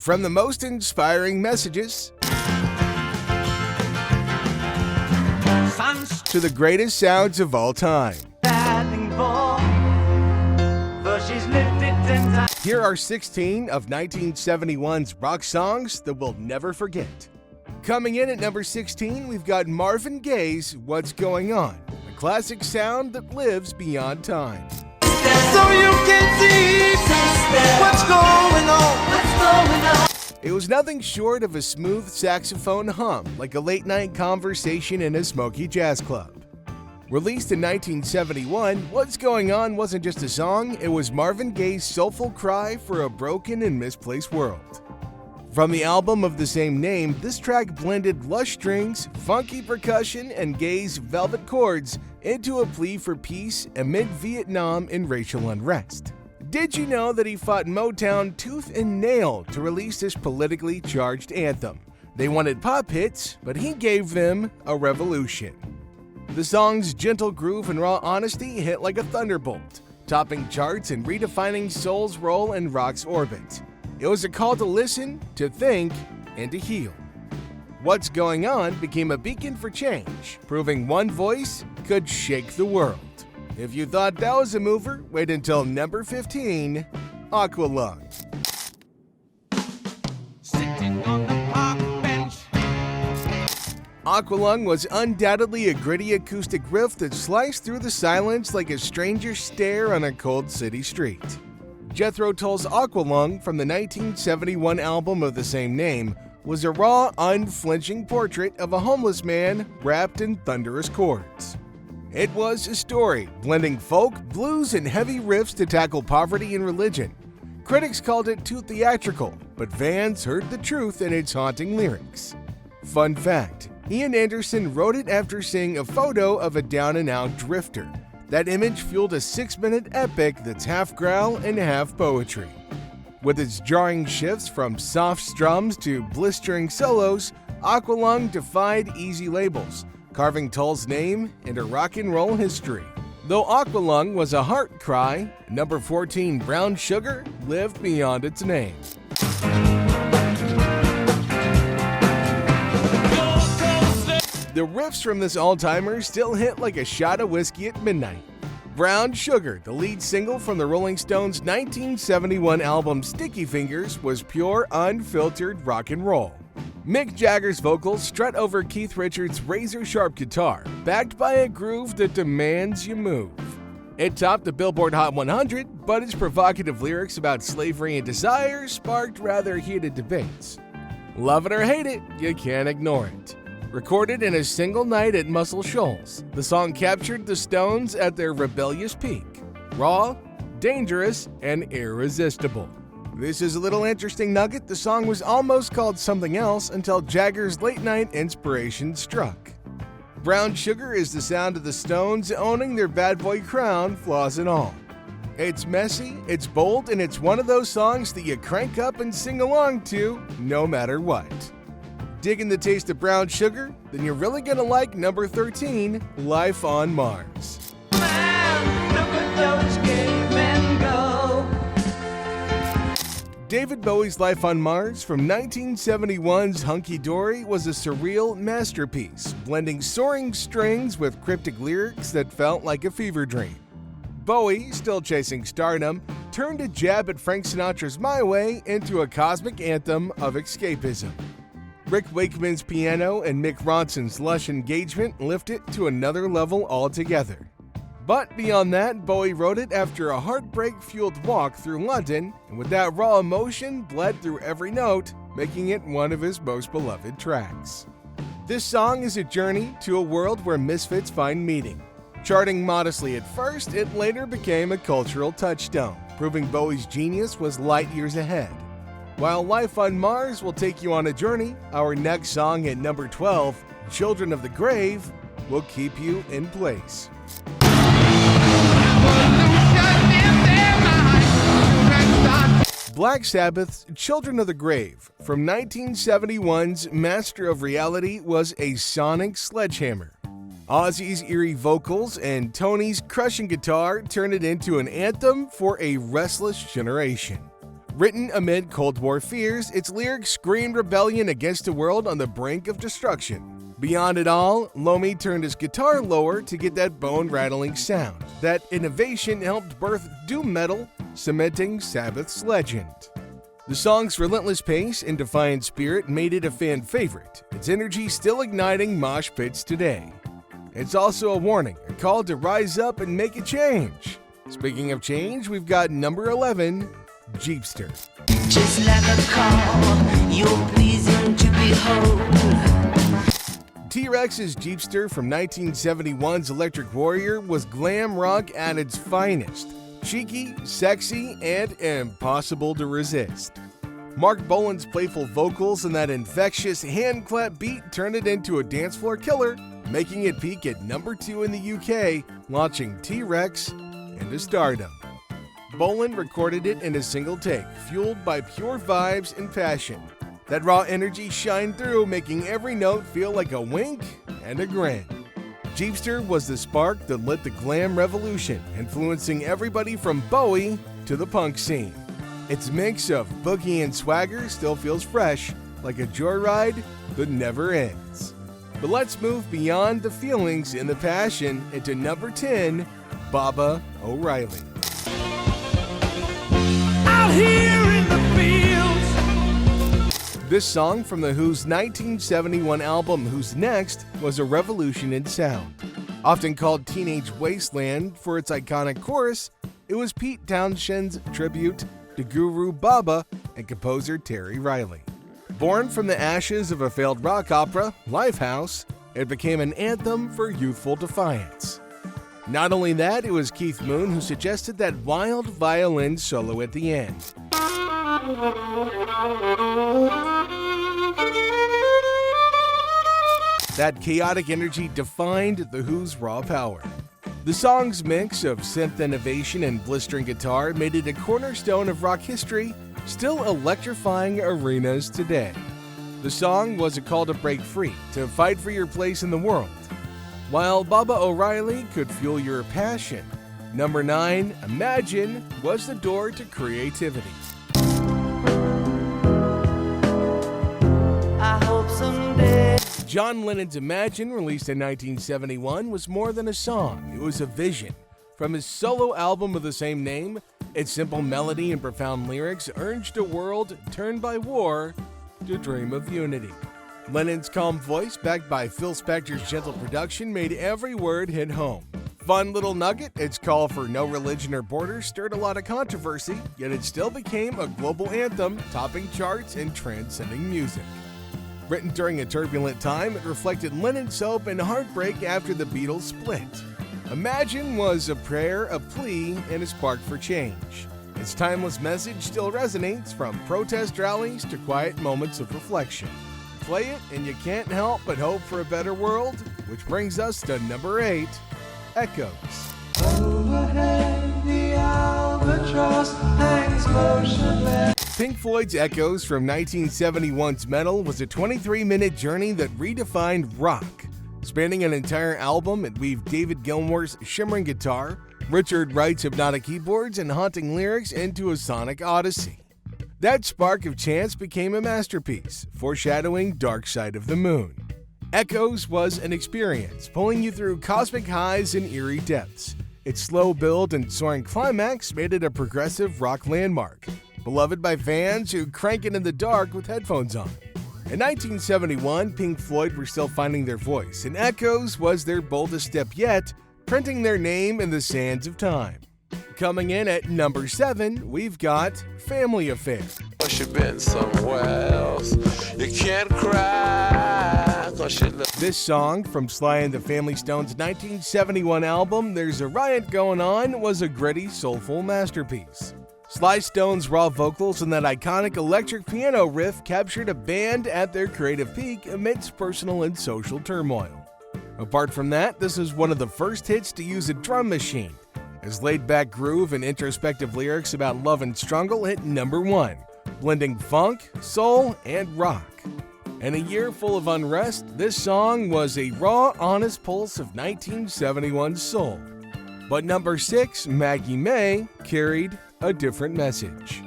From the most inspiring messages to the greatest sounds of all time, here are 16 of 1971's rock songs that we'll never forget. Coming in at number 16, we've got Marvin Gaye's What's Going On, a classic sound that lives beyond time. So you can see what's going on. It was nothing short of a smooth saxophone hum, like a late-night conversation in a smoky jazz club. Released in 1971, What's Going On wasn't just a song, it was Marvin Gaye's soulful cry for a broken and misplaced world. From the album of the same name, this track blended lush strings, funky percussion, and Gaye's velvet chords into a plea for peace amid Vietnam and racial unrest. Did you know that he fought Motown tooth and nail to release this politically charged anthem? They wanted pop hits, but he gave them a revolution. The song's gentle groove and raw honesty hit like a thunderbolt, topping charts and redefining soul's role in rock's orbit. It was a call to listen, to think, and to heal. What's Going On became a beacon for change, proving one voice could shake the world. If you thought that was a mover, wait until number 15, AQUALUNG. Sitting on the park bench. AQUALUNG was undoubtedly a gritty acoustic riff that sliced through the silence like a stranger's stare on a cold city street. Jethro Tull's AQUALUNG from the 1971 album of the same name was a raw, unflinching portrait of a homeless man wrapped in thunderous chords. It was a story, blending folk, blues, and heavy riffs to tackle poverty and religion. Critics called it too theatrical, but fans heard the truth in its haunting lyrics. Fun fact, Ian Anderson wrote it after seeing a photo of a down-and-out drifter. That image fueled a 6-minute epic that's half growl and half poetry. With its jarring shifts from soft strums to blistering solos, AQUALUNG defied easy labels, carving Tull's name into rock and roll history. Though AQUALUNG was a heart cry, number 14 Brown Sugar lived beyond its name. The riffs from this all-timer still hit like a shot of whiskey at midnight. Brown Sugar, the lead single from the Rolling Stones' 1971 album Sticky Fingers, was pure, unfiltered rock and roll. Mick Jagger's vocals strut over Keith Richards' razor-sharp guitar, backed by a groove that demands you move. It topped the Billboard Hot 100, but its provocative lyrics about slavery and desire sparked rather heated debates. Love it or hate it, you can't ignore it. Recorded in a single night at Muscle Shoals, the song captured the Stones at their rebellious peak. Raw, dangerous, and irresistible. This is a little interesting nugget. The song was almost called something else until Jagger's late-night inspiration struck. Brown Sugar is the sound of the Stones owning their bad boy crown, flaws and all. It's messy, it's bold, and it's one of those songs that you crank up and sing along to no matter what. Digging the taste of Brown Sugar? Then you're really gonna like number 13, Life on Mars. Man, look at those cavemen go. David Bowie's Life on Mars from 1971's Hunky Dory was a surreal masterpiece, blending soaring strings with cryptic lyrics that felt like a fever dream. Bowie, still chasing stardom, turned a jab at Frank Sinatra's My Way into a cosmic anthem of escapism. Rick Wakeman's piano and Mick Ronson's lush engagement lift it to another level altogether. But beyond that, Bowie wrote it after a heartbreak-fueled walk through London, and with that raw emotion bled through every note, making it one of his most beloved tracks. This song is a journey to a world where misfits find meaning. Charting modestly at first, it later became a cultural touchstone, proving Bowie's genius was light years ahead. While Life on Mars will take you on a journey, our next song at number 12, Children of the Grave, will keep you in place. Black Sabbath's Children of the Grave from 1971's Master of Reality was a sonic sledgehammer. Ozzy's eerie vocals and Tony's crushing guitar turned it into an anthem for a restless generation. Written amid Cold War fears, its lyrics screamed rebellion against a world on the brink of destruction. Beyond it all, Lomi turned his guitar lower to get that bone-rattling sound. That innovation helped birth doom metal, cementing Sabbath's legend. The song's relentless pace and defiant spirit made it a fan favorite, its energy still igniting mosh pits today. It's also a warning, a call to rise up and make a change. Speaking of change, we've got number 11, JEEPSTER. Just like a call, you're pleasing to behold. T-Rex's JEEPSTER from 1971's Electric Warrior was glam rock at its finest. Cheeky, sexy, and impossible to resist. Mark Bolan's playful vocals and that infectious hand-clap beat turned it into a dance floor killer, making it peak at number 2 in the UK, launching T-Rex into stardom. Bolan recorded it in a single take, fueled by pure vibes and passion. That raw energy shined through, making every note feel like a wink and a grin. JEEPSTER was the spark that lit the glam revolution, influencing everybody from Bowie to the punk scene. Its mix of boogie and swagger still feels fresh, like a joyride that never ends. But let's move beyond the feelings and the passion into number 10, Baba O'Riley. Out here in the fields. This song from The Who's 1971 album Who's Next was a revolution in sound. Often called Teenage Wasteland for its iconic chorus, it was Pete Townshend's tribute to Guru Baba and composer Terry Riley. Born from the ashes of a failed rock opera, Lifehouse, it became an anthem for youthful defiance. Not only that, it was Keith Moon who suggested that wild violin solo at the end. That chaotic energy defined The Who's raw power. The song's mix of synth innovation and blistering guitar made it a cornerstone of rock history, still electrifying arenas today. The song was a call to break free, to fight for your place in the world. While Baba O'Riley could fuel your passion, number 9, Imagine, was the door to creativity. I hope someday. John Lennon's Imagine, released in 1971, was more than a song, it was a vision. From his solo album of the same name, its simple melody and profound lyrics urged a world turned by war to dream of unity. Lennon's calm voice, backed by Phil Spector's gentle production, made every word hit home. Fun little nugget, its call for no religion or borders stirred a lot of controversy, yet it still became a global anthem, topping charts and transcending music. Written during a turbulent time, it reflected Lennon's hope and heartbreak after the Beatles split. Imagine was a prayer, a plea, and a spark for change. Its timeless message still resonates, from protest rallies to quiet moments of reflection. Play it and you can't help but hope for a better world, which brings us to number 8, Echoes. Overhead, the albatross hangs motionless. Pink Floyd's Echoes from 1971's Metal was a 23-minute journey that redefined rock. Spanning an entire album, it weaved David Gilmour's shimmering guitar, Richard Wright's hypnotic keyboards, and haunting lyrics into a sonic odyssey. That spark of chance became a masterpiece, foreshadowing Dark Side of the Moon. Echoes was an experience, pulling you through cosmic highs and eerie depths. Its slow build and soaring climax made it a progressive rock landmark, beloved by fans who crank it in the dark with headphones on. In 1971, Pink Floyd were still finding their voice, and Echoes was their boldest step yet, printing their name in the sands of time. Coming in at number 7, we've got Family Affair. She been somewhere else. You can't cry 'cause she This song from Sly and the Family Stone's 1971 album, There's a Riot Going On, was a gritty, soulful masterpiece. Sly Stone's raw vocals and that iconic electric piano riff captured a band at their creative peak amidst personal and social turmoil. Apart from that, this is one of the first hits to use a drum machine, as laid-back groove and introspective lyrics about love and struggle hit number 1, blending funk, soul, and rock. In a year full of unrest, this song was a raw, honest pulse of 1971's soul. But number 6, Maggie May, carried a different message.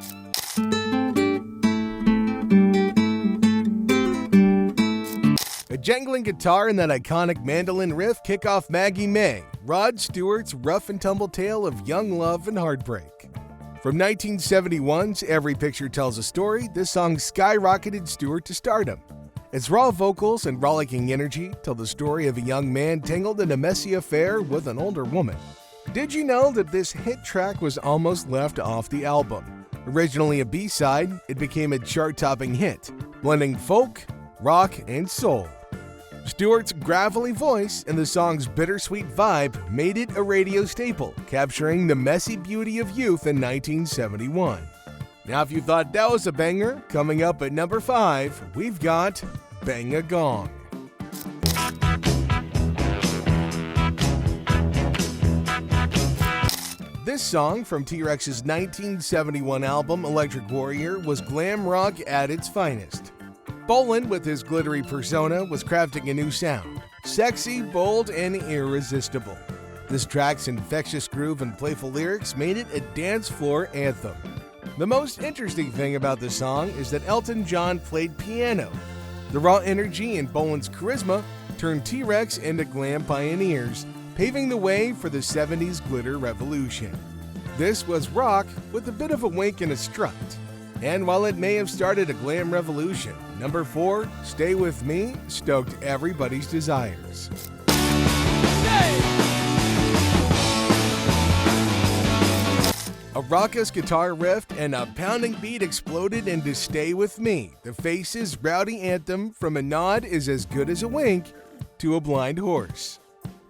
jangling guitar and that iconic mandolin riff kick off Maggie May, Rod Stewart's rough and tumble tale of young love and heartbreak. From 1971's Every Picture Tells a Story, this song skyrocketed Stewart to stardom. Its raw vocals and rollicking energy tell the story of a young man tangled in a messy affair with an older woman. Did you know that this hit track was almost left off the album? Originally a B-side, it became a chart-topping hit, blending folk, rock, and soul. Stewart's gravelly voice and the song's bittersweet vibe made it a radio staple, capturing the messy beauty of youth in 1971. Now, if you thought that was a banger, coming up at number 5, we've got Bang a Gong. This song from T-Rex's 1971 album Electric Warrior was glam rock at its finest. Boland, with his glittery persona, was crafting a new sound, sexy, bold, and irresistible. This track's infectious groove and playful lyrics made it a dance floor anthem. The most interesting thing about the song is that Elton John played piano. The raw energy and Boland's charisma turned T-Rex into glam pioneers, paving the way for the 70s glitter revolution. This was rock with a bit of a wink and a strut. And while it may have started a glam revolution, number 4, Stay With Me, stoked everybody's desires. A raucous guitar riff and a pounding beat exploded into Stay With Me, the Faces' rowdy anthem from A Nod Is As Good As a Wink to A Blind Horse.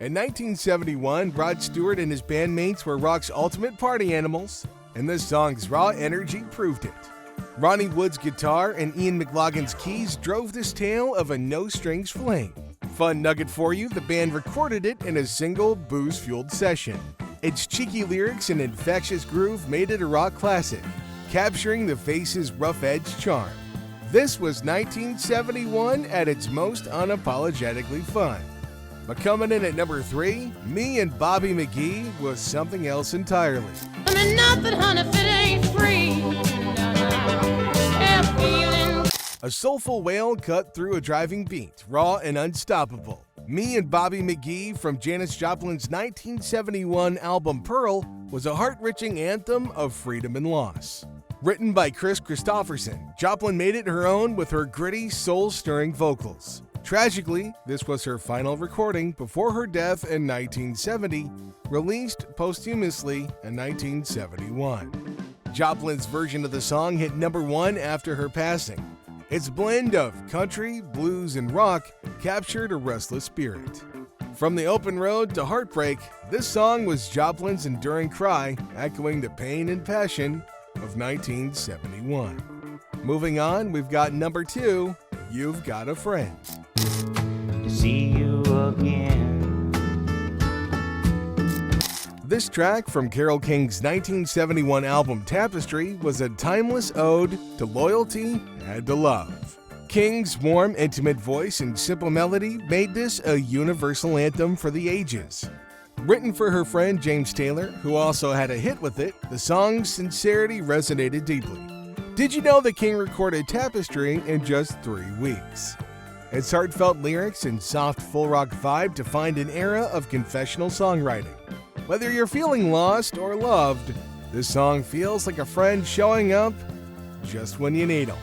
In 1971, Rod Stewart and his bandmates were rock's ultimate party animals, and this song's raw energy proved it. Ronnie Wood's guitar and Ian McLagan's keys drove this tale of a no-strings fling. Fun nugget for you, the band recorded it in a single booze-fueled session. Its cheeky lyrics and infectious groove made it a rock classic, capturing the Faces' rough-edge charm. This was 1971 at its most unapologetically fun. But coming in at number 3, Me and Bobby McGee was something else entirely. I mean, nothing, honey, if it ain't free. A soulful wail cut through a driving beat, raw and unstoppable. Me and Bobby McGee from Janis Joplin's 1971 album Pearl was a heart-wrenching anthem of freedom and loss. Written by Chris Christopherson, Joplin made it her own with her gritty, soul-stirring vocals. Tragically, this was her final recording before her death in 1970, released posthumously in 1971. Joplin's version of the song hit number 1 after her passing. Its blend of country, blues, and rock captured a restless spirit. From the open road to heartbreak, this song was Joplin's enduring cry, echoing the pain and passion of 1971. Moving on, we've got number 2, You've Got a Friend. See you again. This track from Carole King's 1971 album Tapestry was a timeless ode to loyalty and to love. King's warm, intimate voice and simple melody made this a universal anthem for the ages. Written for her friend James Taylor, who also had a hit with it, the song's sincerity resonated deeply. Did you know that King recorded Tapestry in just 3 weeks? Its heartfelt lyrics and soft full rock vibe defined an era of confessional songwriting. Whether you're feeling lost or loved, this song feels like a friend showing up just when you need them.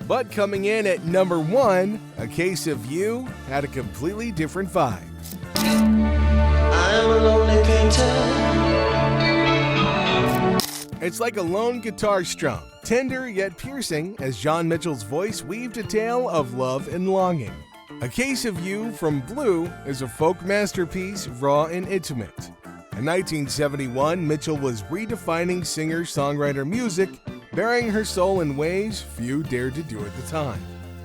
But coming in at number 1, A Case of You had a completely different vibe. I'm a lonely painter. It's like a lone guitar strum, tender yet piercing, as John Mitchell's voice weaved a tale of love and longing. A Case of You from Blue is a folk masterpiece, raw and intimate. In 1971, Mitchell was redefining singer-songwriter music, bearing her soul in ways few dared to do at the time.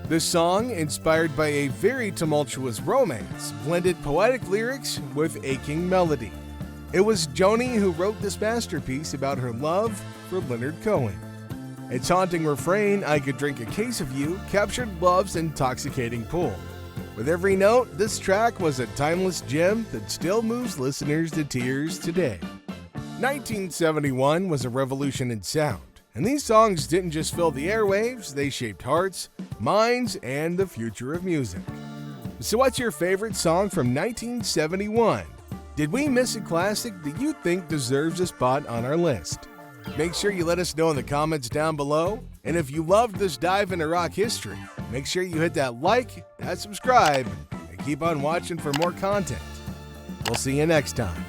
This song, inspired by a very tumultuous romance, blended poetic lyrics with aching melody. It was Joni who wrote this masterpiece about her love for Leonard Cohen. Its haunting refrain, I Could Drink a Case of You, captured love's intoxicating pull. With every note, this track was a timeless gem that still moves listeners to tears today. 1971 was a revolution in sound, and these songs didn't just fill the airwaves, they shaped hearts, minds, and the future of music. So what's your favorite song from 1971? Did we miss a classic that you think deserves a spot on our list? Make sure you let us know in the comments down below. And if you loved this dive into rock history, make sure you hit that like, that subscribe, and keep on watching for more content. We'll see you next time.